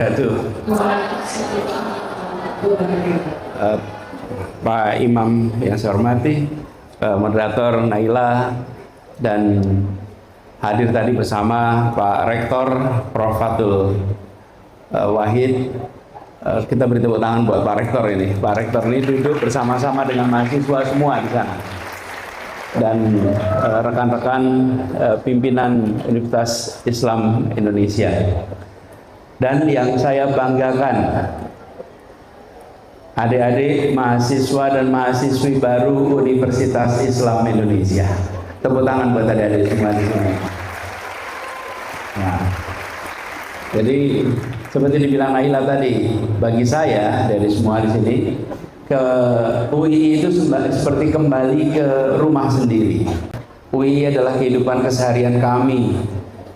Itu Pak Imam yang saya hormati, moderator Naila, dan hadir tadi bersama Pak Rektor Prof. Fathul Wahid. Kita beri tepuk tangan buat Pak Rektor ini. Pak Rektor ini duduk bersama-sama dengan mahasiswa semua di sana, dan rekan-rekan pimpinan Universitas Islam Indonesia. Dan yang saya banggakan, adik-adik mahasiswa dan mahasiswi baru Universitas Islam Indonesia. Tepuk tangan buat adik-adik semua di sini. Nah, jadi seperti dibilang Naila tadi, bagi saya dari semua di sini, ke UI itu seperti kembali ke rumah sendiri. UI adalah kehidupan keseharian kami.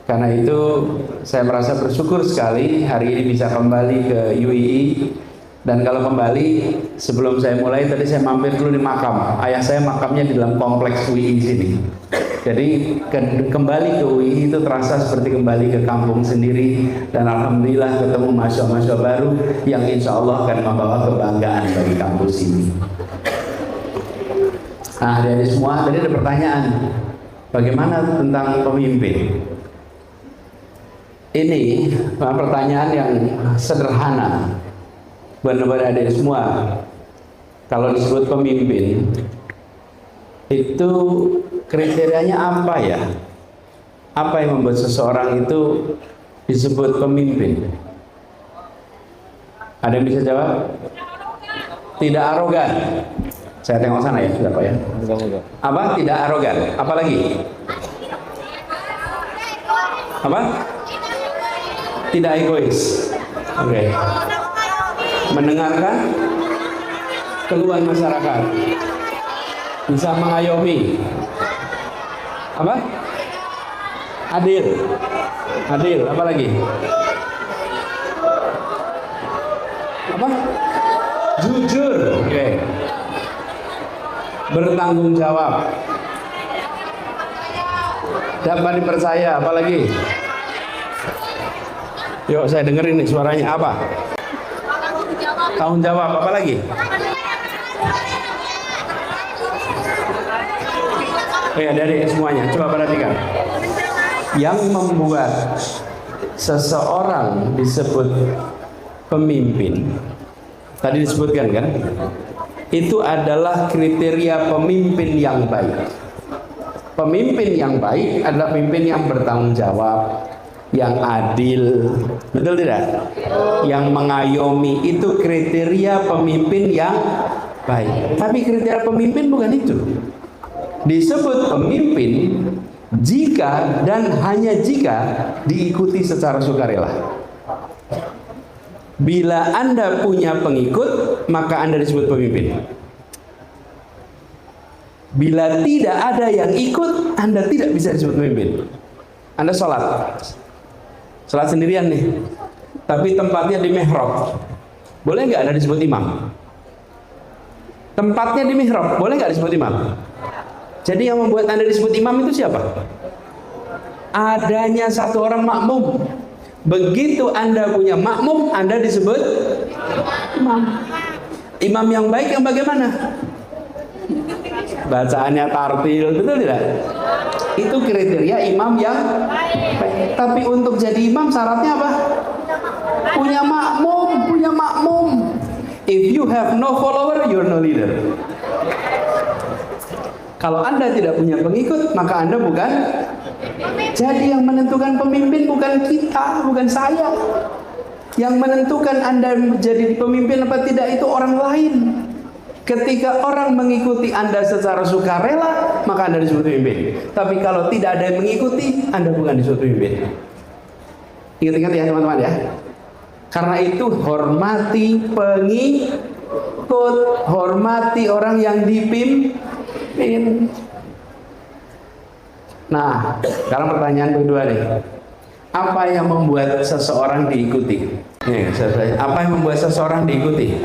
Karena itu saya merasa bersyukur sekali hari ini bisa kembali ke UII. Dan kalau kembali, sebelum saya mulai tadi saya mampir dulu di makam. Ayah saya makamnya di dalam kompleks UII sini. Jadi kembali ke UII itu terasa seperti kembali ke kampung sendiri. Dan alhamdulillah ketemu mahasiswa-mahasiswa baru yang insya Allah akan membawa kebanggaan bagi kampus ini. Nah, dari semua tadi ada pertanyaan, bagaimana tentang pemimpin? Ini pertanyaan yang sederhana buat adik semua. Kalau disebut pemimpin, itu kriterianya apa ya? Apa yang membuat seseorang itu disebut pemimpin? Ada yang bisa jawab? Tidak arogan. Saya tengok sana ya, sudah Pak ya. Apa? Tidak arogan. Apa lagi? Apa? Tidak egois. Oke. Mendengarkan keluhan masyarakat. Bisa mengayomi. Apa? Adil. Adil. Apa lagi? Apa? Jujur. Oke. Bertanggung jawab. Dapat dipercaya. Apa lagi? Yuk saya dengerin nih suaranya apa? Tanggung jawab. Apa lagi? Dari semuanya coba perhatikan. Yang membuat seseorang disebut pemimpin, tadi disebutkan kan, itu adalah kriteria pemimpin yang baik. Pemimpin yang baik adalah pemimpin yang bertanggung jawab, yang adil, betul tidak? Yang mengayomi, itu kriteria pemimpin yang baik. Tapi kriteria pemimpin bukan itu. Disebut pemimpin jika dan hanya jika diikuti secara sukarela. Bila Anda punya pengikut, maka Anda disebut pemimpin. Bila tidak ada yang ikut, Anda tidak bisa disebut pemimpin. Anda sholat sendirian nih, tapi tempatnya di mihrab, boleh nggak Anda disebut imam? Tempatnya di mihrab, boleh nggak disebut imam? Jadi yang membuat Anda disebut imam itu siapa? Adanya satu orang makmum. Begitu Anda punya makmum, Anda disebut imam. Imam yang baik yang bagaimana? Bacaannya tartil, betul tidak? Itu kriteria imam yang baik. Tapi untuk jadi imam syaratnya apa? Punya makmum. If you have no follower, you're no leader. Kalau Anda tidak punya pengikut, maka Anda bukan. Jadi yang menentukan pemimpin bukan kita, bukan saya. Yang menentukan Anda menjadi pemimpin apa tidak itu orang lain. Ketika orang mengikuti Anda secara sukarela, maka Anda disebut pemimpin. Tapi kalau tidak ada yang mengikuti, Anda bukan disebut pemimpin. Ingat-ingat ya teman-teman ya. Karena itu hormati pengikut, hormati orang yang dipimpin. Nah, sekarang pertanyaan kedua nih. Apa yang membuat seseorang diikuti? Nih, apa yang membuat seseorang diikuti?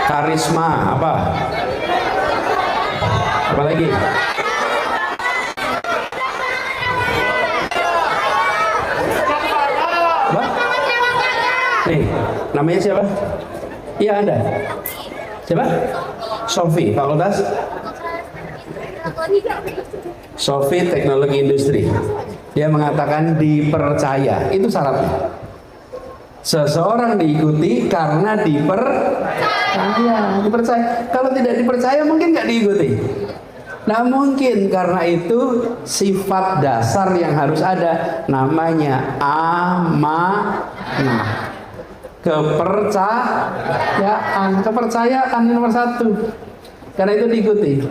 Karisma, apa? Apa lagi? Apa? Nih, namanya siapa? Iya, Anda. Siapa? Sofi, fakultas? Sofi Teknologi Industri. Dia mengatakan dipercaya, itu syaratnya. Seseorang diikuti karena dipercaya. Kalau tidak dipercaya mungkin nggak diikuti. Nah mungkin karena itu sifat dasar yang harus ada namanya amanah. Kepercayaan nomor satu. Karena itu diikuti.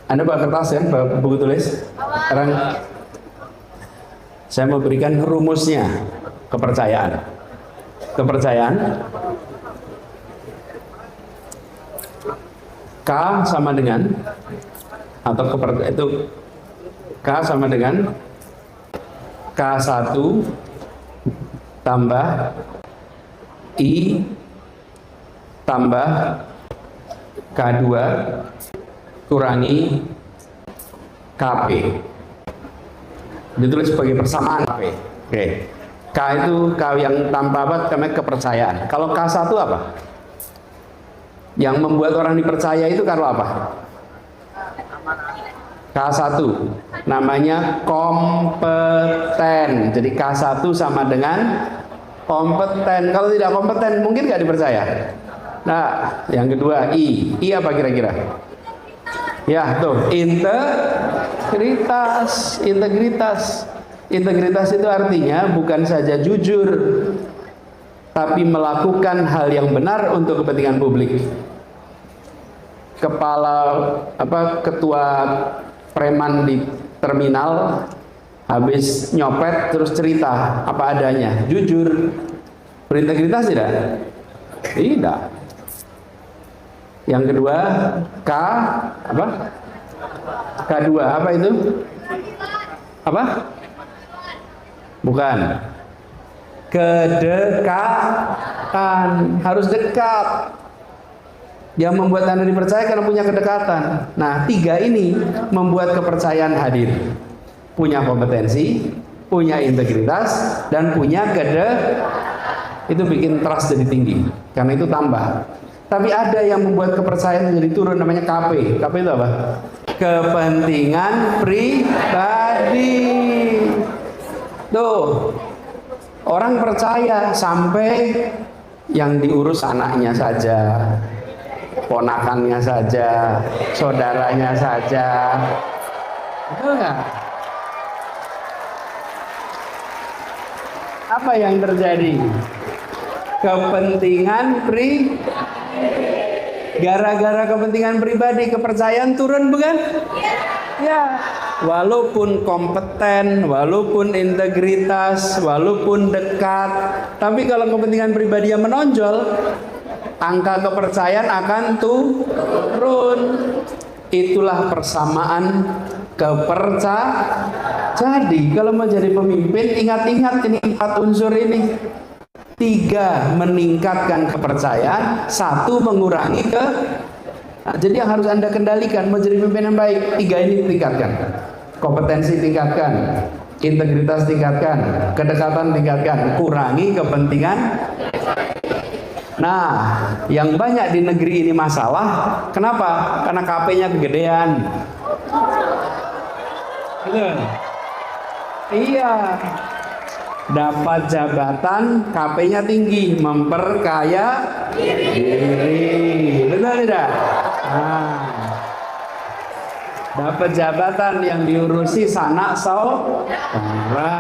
Anda bawa kertas ya, bawa buku tulis. Sekarang saya mau berikan rumusnya kepercayaan. Kepercayaan K sama dengan atau itu K sama dengan K1 tambah I tambah K2 kurangi KP. Ditulis sebagai persamaan KP. Oke. K itu K yang tanpa apa? Namanya kepercayaan. Kalau K1 apa? Yang membuat orang dipercaya itu kalau apa? K1 namanya kompeten. Jadi K1 sama dengan kompeten. Kalau tidak kompeten mungkin nggak dipercaya. Nah, yang kedua I. I apa kira-kira? Ya, tuh, integritas. Integritas itu artinya bukan saja jujur, tapi melakukan hal yang benar untuk kepentingan publik. Ketua preman di terminal habis nyopet terus cerita apa adanya, jujur, berintegritas tidak? Tidak. Yang kedua K apa? K2 apa itu? Apa? Bukan. Kedekatan, harus dekat. Yang membuat Anda dipercaya karena punya kedekatan. Nah, 3 ini membuat kepercayaan hadir. Punya kompetensi, punya integritas, dan punya itu bikin trust jadi tinggi. Karena itu tambah. Tapi ada yang membuat kepercayaan jadi turun, namanya KP. KP itu apa? Kepentingan pribadi. Tuh, orang percaya sampai yang diurus anaknya saja, ponakannya saja, saudaranya saja. Betul nggak? Apa yang terjadi? Kepentingan gara-gara kepentingan pribadi kepercayaan turun, bukan? Ya, walaupun kompeten, walaupun integritas, walaupun dekat, tapi kalau kepentingan pribadi yang menonjol, angka kepercayaan akan turun. Itulah persamaan kepercayaan. Jadi kalau mau jadi pemimpin, ingat-ingat ini 4 unsur ini. 3 meningkatkan kepercayaan, 1 mengurangi Nah, jadi yang harus Anda kendalikan mau jadi pemimpin yang baik, 3 ini tingkatkan. Kompetensi tingkatkan, integritas tingkatkan, kedekatan tingkatkan, kurangi kepentingan. Nah, yang banyak di negeri ini masalah, kenapa? Karena KP-nya kegedean. Betul. Iya. Dapat jabatan, KP-nya tinggi, memperkaya diri. Betul tidak? Nah, dapat jabatan yang diurusi sanak saudara.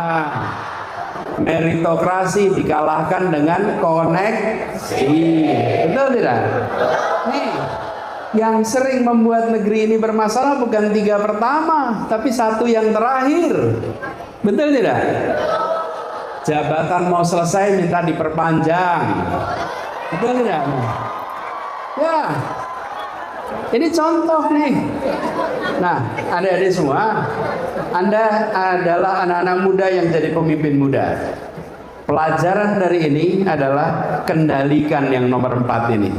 Meritokrasi dikalahkan dengan koneksi. Betul tidak? Nih, yang sering membuat negeri ini bermasalah bukan 3 pertama, tapi 1 yang terakhir. Betul tidak? Jabatan mau selesai minta diperpanjang. Betul tidak? Ya, ini contoh nih. Nah, adik-adik semua, Anda adalah anak-anak muda yang jadi pemimpin muda. Pelajaran dari ini adalah kendalikan yang nomor 4 ini.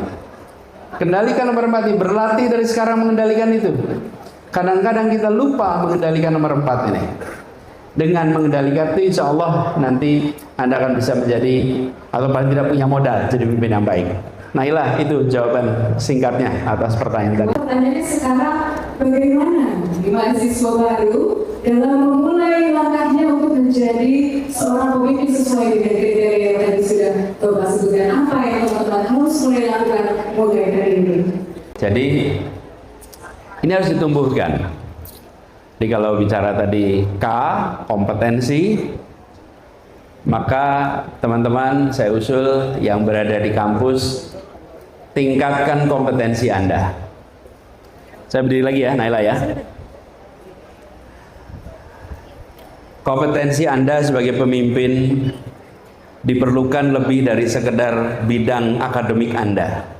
Kendalikan nomor 4 ini, berlatih dari sekarang mengendalikan itu. Kadang-kadang kita lupa mengendalikan nomor 4 ini. Dengan mengendalikan itu, insya Allah nanti Anda akan bisa menjadi, atau paling tidak punya modal jadi pemimpin yang baik. Nailah, itu jawaban singkatnya atas pertanyaan tadi. Pertanyaannya sekarang, bagaimana di mahasiswa baru dalam memulai langkahnya untuk menjadi seorang pemimpin sesuai dengan kriteria yang tadi sudah Bapak sebutkan? Apa yang teman-teman harus mulai lakukan mulai dari ini? Jadi ini harus ditumbuhkan. Jadi kalau bicara tadi K, kompetensi, maka teman-teman saya usul yang berada di kampus, tingkatkan kompetensi Anda. Saya berdiri lagi ya, Naila ya. Kompetensi Anda sebagai pemimpin diperlukan lebih dari sekedar bidang akademik Anda.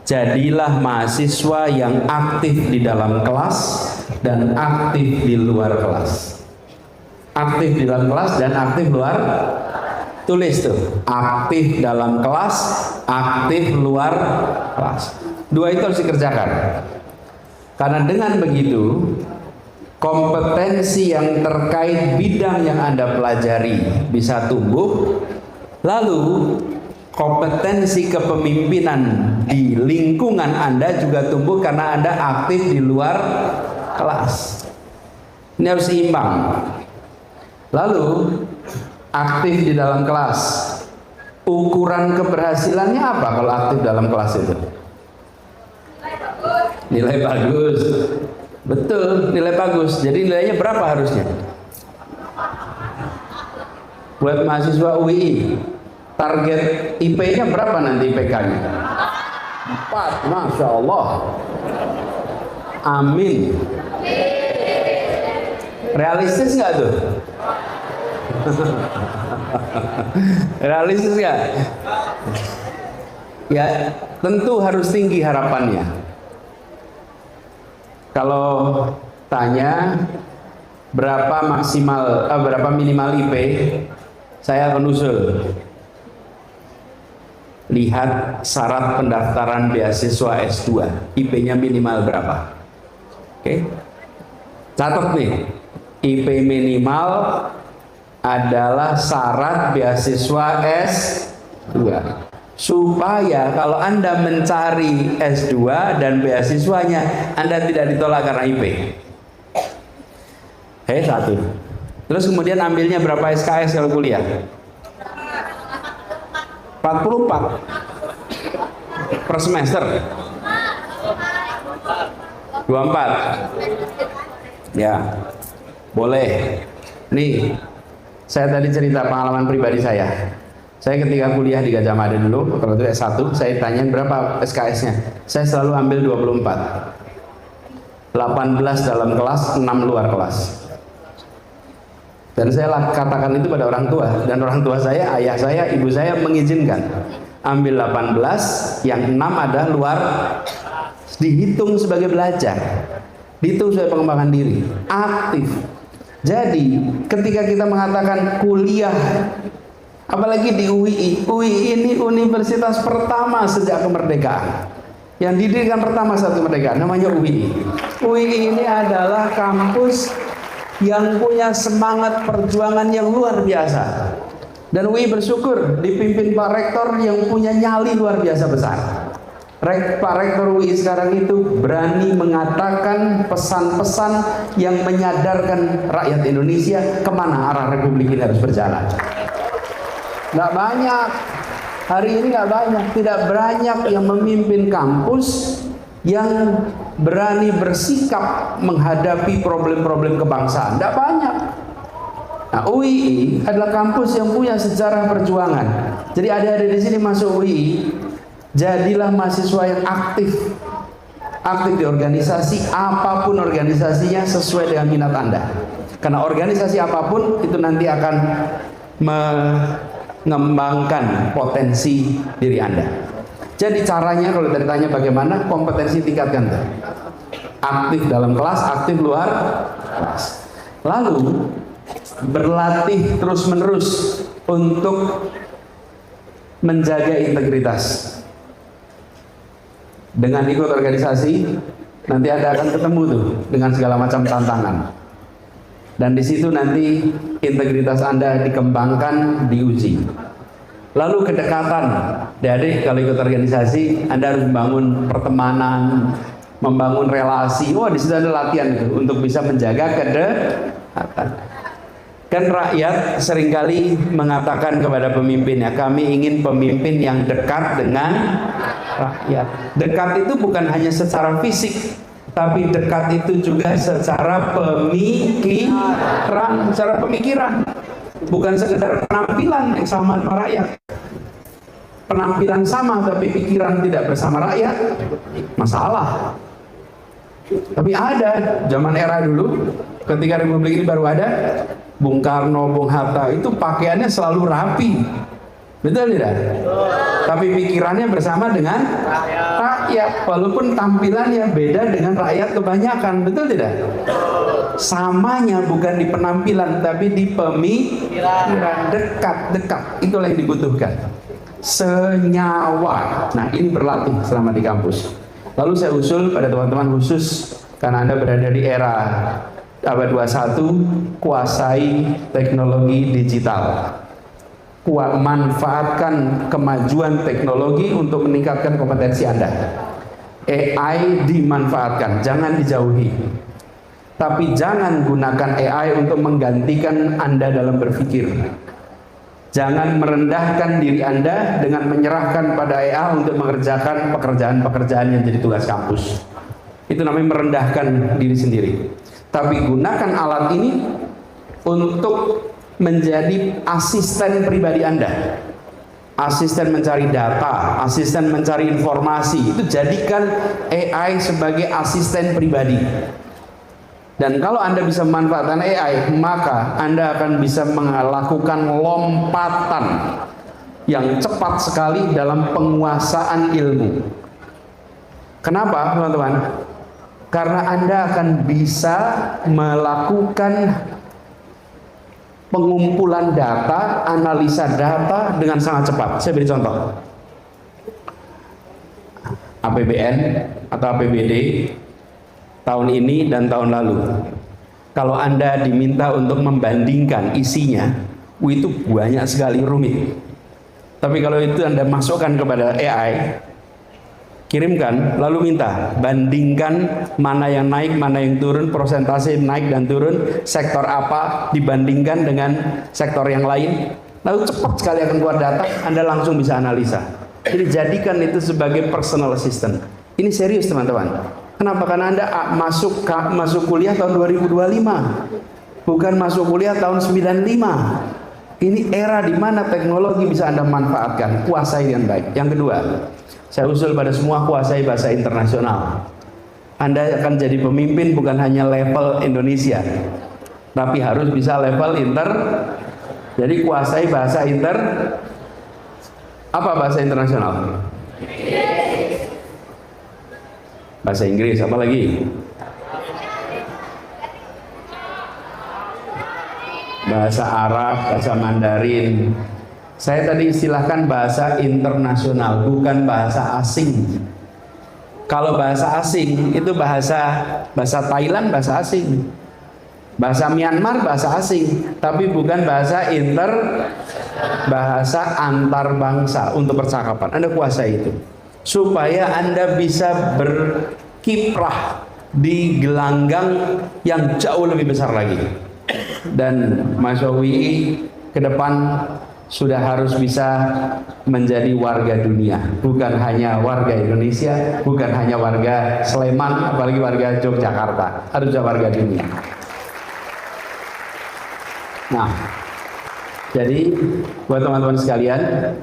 Jadilah mahasiswa yang aktif di dalam kelas dan aktif di luar kelas. Aktif di dalam kelas dan aktif luar. Tulis tuh, aktif dalam kelas, aktif luar kelas. Dua itu harus dikerjakan. Karena dengan begitu, kompetensi yang terkait bidang yang Anda pelajari bisa tumbuh. Lalu kompetensi kepemimpinan di lingkungan Anda juga tumbuh karena Anda aktif di luar kelas. Ini harus seimbang. Lalu aktif di dalam kelas, ukuran keberhasilannya apa kalau aktif dalam kelas itu? Nilai bagus. Betul, nilai bagus. Jadi nilainya berapa harusnya? Buat mahasiswa UI, target IP-nya berapa nanti IPK-nya? 4, Masya Allah. Amin. Realistis nggak tuh? Realistis nggak? Ya, tentu harus tinggi harapannya. Kalau tanya berapa maksimal, berapa minimal IP, saya akan usul. Lihat syarat pendaftaran beasiswa S2, IP-nya minimal berapa? Oke, catat nih, IP minimal adalah syarat beasiswa S2. Supaya kalau Anda mencari S2 dan beasiswanya, Anda tidak ditolak karena IP. Satu. Terus kemudian ambilnya berapa SKS kalau kuliah? 44 per semester. 24. Ya, boleh. Nih, saya tadi cerita pengalaman pribadi saya. Saya ketika kuliah di Gajah Mada dulu, kalau itu S1, saya tanyain berapa SKS-nya. Saya selalu ambil 24. 18 dalam kelas, 6 luar kelas. Dan saya katakan itu pada orang tua. Dan orang tua saya, ayah saya, ibu saya mengizinkan. Ambil 18, yang 6 ada luar. Dihitung sebagai belajar. Dihitung sebagai pengembangan diri. Aktif. Jadi, ketika kita mengatakan kuliah, apalagi di UI ini universitas pertama sejak kemerdekaan, yang didirikan pertama saat kemerdekaan, namanya UI. UI ini adalah kampus yang punya semangat perjuangan yang luar biasa, dan UI bersyukur dipimpin Pak Rektor yang punya nyali luar biasa besar. Pak Rektor UI sekarang itu berani mengatakan pesan-pesan yang menyadarkan rakyat Indonesia kemana arah Republik ini harus berjalan. Nggak banyak, hari ini nggak banyak, tidak banyak yang memimpin kampus yang berani bersikap menghadapi problem-problem kebangsaan. Nggak banyak. Nah, UI adalah kampus yang punya sejarah perjuangan. Jadi adik-adik di sini masuk UI, jadilah mahasiswa yang aktif. Aktif di organisasi, apapun organisasinya sesuai dengan minat Anda. Karena organisasi apapun itu nanti akan mengembangkan potensi diri Anda. Jadi caranya kalau ditanya bagaimana, kompetensi tingkatkan. Aktif dalam kelas, aktif luar kelas. Lalu berlatih terus-menerus untuk menjaga integritas. Dengan ikut organisasi, nanti Anda akan ketemu tuh dengan segala macam tantangan. Dan di situ nanti integritas Anda dikembangkan, diuji. Lalu kedekatan, adik kalau ikut organisasi, Anda harus membangun pertemanan, membangun relasi. Di situ ada latihan itu untuk bisa menjaga kedekatan. Kan rakyat seringkali mengatakan kepada pemimpinnya, kami ingin pemimpin yang dekat dengan rakyat. Dekat itu bukan hanya secara fisik, tapi dekat itu juga secara pemikiran, bukan sekedar penampilan yang sama sama rakyat. Penampilan sama tapi pikiran tidak bersama rakyat, masalah. Tapi ada zaman era dulu, ketika Republik ini baru ada, Bung Karno, Bung Hatta itu pakaiannya selalu rapi, betul tidak? Tapi pikirannya bersama dengan rakyat, walaupun tampilannya beda dengan rakyat kebanyakan, betul tidak? Samanya bukan di penampilan, tapi di pemikiran. Dekat, itulah yang dibutuhkan. Senyawa. Nah, ini berlatih selama di kampus. Lalu saya usul pada teman-teman khusus, karena Anda berada di era abad 21, kuasai teknologi digital. Manfaatkan kemajuan teknologi untuk meningkatkan kompetensi Anda. AI dimanfaatkan, jangan dijauhi. Tapi jangan gunakan AI untuk menggantikan Anda dalam berpikir. Jangan merendahkan diri Anda dengan menyerahkan pada AI untuk mengerjakan pekerjaan-pekerjaan yang jadi tugas kampus. Itu namanya merendahkan diri sendiri. Tapi gunakan alat ini untuk menjadi asisten pribadi Anda. Asisten mencari data, asisten mencari informasi. Itu jadikan AI sebagai asisten pribadi. Dan kalau Anda bisa memanfaatkan AI, maka Anda akan bisa melakukan lompatan yang cepat sekali dalam penguasaan ilmu. Kenapa, teman-teman? Karena Anda akan bisa melakukan pengumpulan data, analisa data dengan sangat cepat. Saya beri contoh. APBN atau APBD tahun ini dan tahun lalu. Kalau Anda diminta untuk membandingkan isinya, itu banyak sekali rumit. Tapi kalau itu Anda masukkan kepada AI, kirimkan, lalu minta bandingkan mana yang naik, mana yang turun, persentase naik dan turun, sektor apa dibandingkan dengan sektor yang lain, lalu cepat sekali akan keluar data, Anda langsung bisa analisa. Jadi jadikan itu sebagai personal assistant. Ini serius, teman-teman. Kenapa? Karena Anda masuk kuliah tahun 2025, bukan masuk kuliah tahun 95. Ini era di mana teknologi bisa Anda manfaatkan, kuasai dengan baik. Yang kedua, saya usul pada semua kuasai bahasa internasional. Anda akan jadi pemimpin bukan hanya level Indonesia, tapi harus bisa level Jadi kuasai bahasa apa bahasa internasional? Bahasa Inggris, apa lagi? Bahasa Arab, bahasa Mandarin. Saya tadi istilahkan bahasa internasional, bukan bahasa asing. Kalau bahasa asing itu bahasa Thailand, bahasa asing. Bahasa Myanmar, bahasa asing, tapi bukan bahasa antar bangsa untuk percakapan. Anda kuasai itu, supaya Anda bisa berkiprah di gelanggang yang jauh lebih besar lagi. Dan mahasiswa UI ke depan sudah harus bisa menjadi warga dunia, bukan hanya warga Indonesia, bukan hanya warga Sleman, apalagi warga Yogyakarta, harus juga warga dunia. Nah, jadi buat teman-teman sekalian,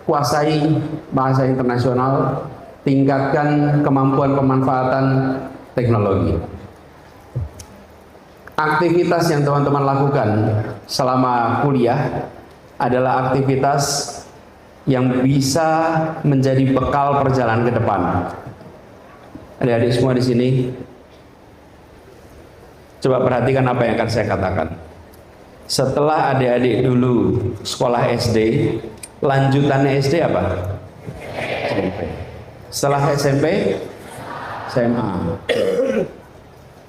kuasai bahasa internasional, tingkatkan kemampuan pemanfaatan teknologi. Aktivitas yang teman-teman lakukan selama kuliah adalah aktivitas yang bisa menjadi bekal perjalanan ke depan. Adik-adik semua di sini, coba perhatikan apa yang akan saya katakan. Setelah adik-adik dulu sekolah SD, lanjutannya SD apa? SMP. Setelah SMP, SMA.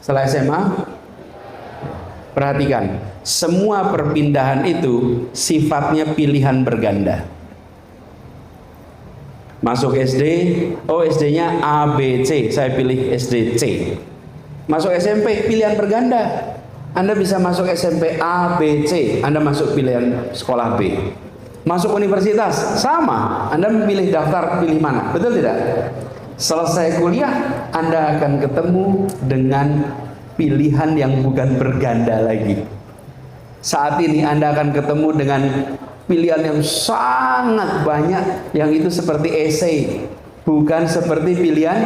Setelah SMA, Perhatikan, semua perpindahan itu sifatnya pilihan berganda. Masuk SD, oh SD-nya A, B, C, saya pilih SD C. Masuk SMP, pilihan berganda. Anda bisa masuk SMP A, B, C, Anda masuk pilihan sekolah B. Masuk universitas, sama, Anda memilih daftar pilih mana, betul tidak? Selesai kuliah, Anda akan ketemu dengan pilihan yang bukan berganda lagi. Saat ini Anda akan ketemu dengan pilihan yang sangat banyak, yang itu seperti esai, bukan seperti pilihan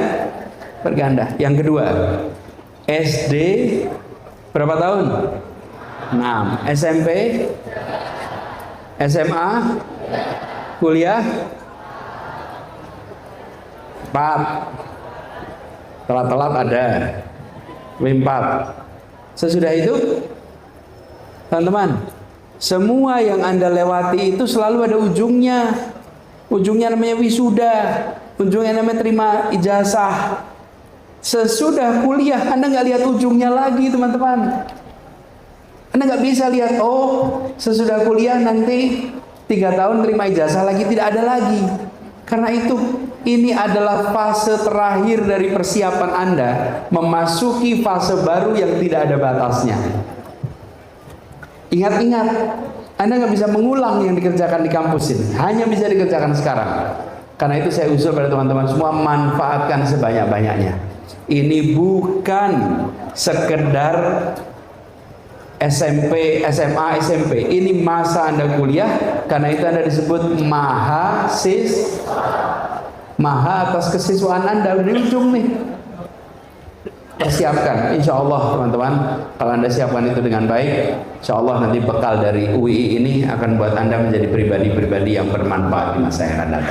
berganda. Yang kedua, SD berapa tahun? 6. SMP, SMA, kuliah 4. Telat-telat ada 4. Sesudah itu, teman-teman, semua yang Anda lewati itu selalu ada ujungnya. Ujungnya namanya wisuda, ujungnya namanya terima ijazah. Sesudah kuliah Anda nggak lihat ujungnya lagi, teman-teman. Anda nggak bisa lihat, oh sesudah kuliah nanti 3 tahun terima ijazah lagi, tidak ada lagi. Karena itu ini adalah fase terakhir dari persiapan Anda memasuki fase baru yang tidak ada batasnya. Ingat-ingat, Anda nggak bisa mengulang yang dikerjakan di kampus ini, hanya bisa dikerjakan sekarang. Karena itu saya usul pada teman-teman semua, manfaatkan sebanyak-banyaknya. Ini bukan sekedar SMP, SMA, SMP. Ini masa Anda kuliah, karena itu Anda disebut mahasiswa. Maha atas kesiswaan Anda, di ujung nih. Siapkan, insya Allah teman-teman, kalau Anda siapkan itu dengan baik, insya Allah nanti bekal dari UI ini akan buat Anda menjadi pribadi-pribadi yang bermanfaat di masa yang akan datang.